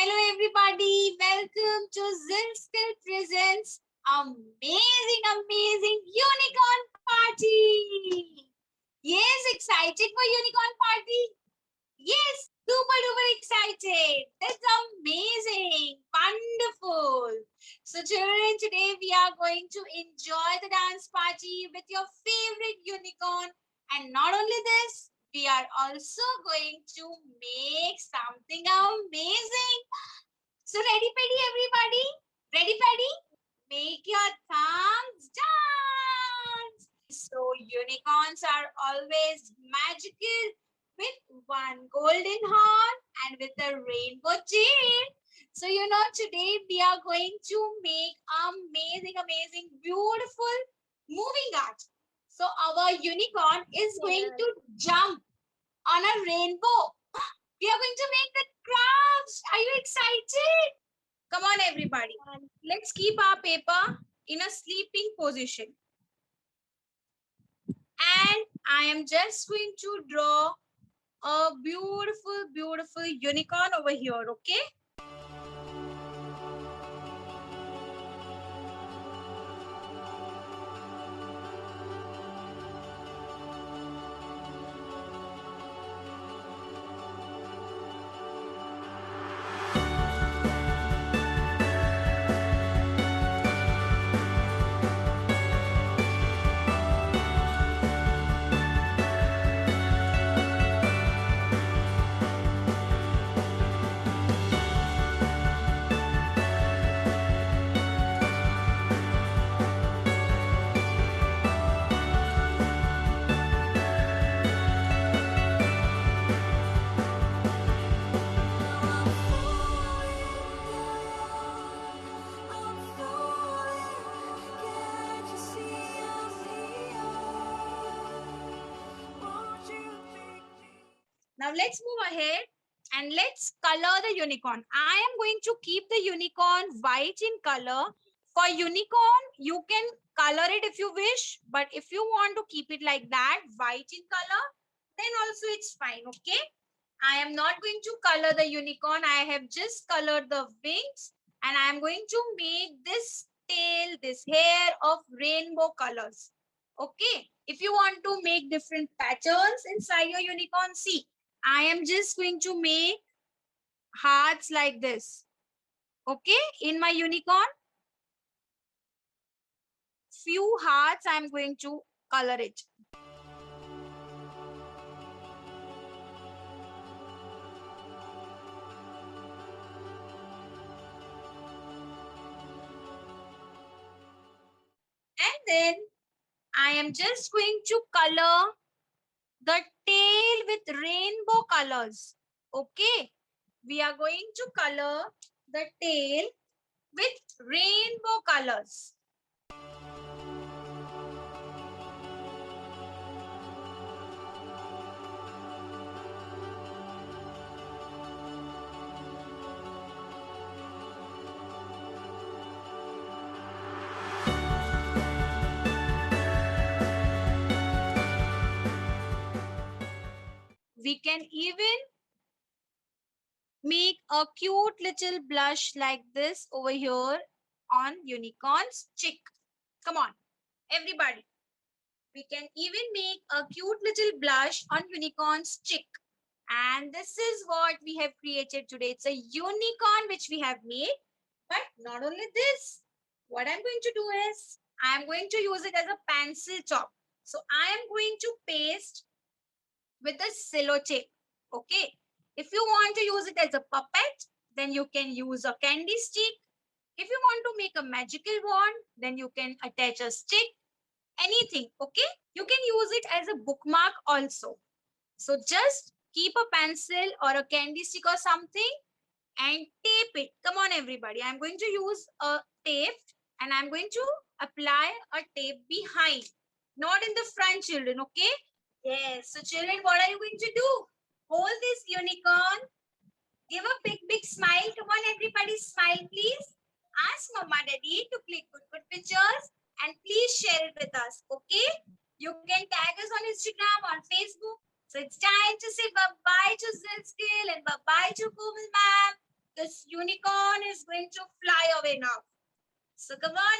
Hello everybody, welcome to Zilskill Presents amazing unicorn party. Yes, excited for unicorn party? Yes, super duper excited. That's amazing, wonderful. So children, today we are going to enjoy the dance party with your favorite unicorn. And not only this, we are also going to make something amazing. So ready, Paddy, everybody? Ready, Paddy? Make your thumbs dance. So unicorns are always magical with one golden horn and with a rainbow tail. So today we are going to make amazing, beautiful moving art. So our unicorn is going to jump on a rainbow. We are going to make the crafts. Are you excited? Come on, everybody. Let's keep our paper in a sleeping position. And I am just going to draw a beautiful unicorn over here, okay? Now let's move ahead and let's color the unicorn. I am going to keep the unicorn white in color. For unicorn, you can color it if you wish, but if you want to keep it like that, white in color, then also it's fine, okay? I am not going to color the unicorn. I have just colored the wings and I am going to make this tail, this hair of rainbow colors. Okay. If you want to make different patterns inside your unicorn, see, I am just going to make hearts like this. Okay. In my unicorn, few hearts I am going to color it. And then I am just going to color the tail with rainbow colors. Okay. We are going to color the tail with rainbow colors. We can even make a cute little blush like this over here on unicorn's cheek. Come on, everybody. We can even make a cute little blush on unicorn's cheek. And this is what we have created today. It's a unicorn which we have made. But not only this, what I'm going to do is I'm going to use it as a pencil top. So I am going to paste with a sellotape. Okay. If you want to use it as a puppet, then you can use a candy stick. If you want to make a magical wand, then you can attach a stick. Anything. Okay. You can use it as a bookmark also. So just keep a pencil or a candy stick or something and tape it. Come on, everybody. I'm going to use a tape and I'm going to apply a tape behind, not in the front, children. Okay. Yes. So children, what are you going to do? Hold this unicorn. Give a big smile. Come on, everybody. Smile, please. Ask Mama Daddy to click good pictures and please share it with us. Okay. You can tag us on Instagram, on Facebook. So it's time to say bye-bye to Zilskill and bye-bye to Komal ma'am. This unicorn is going to fly away now. So come on,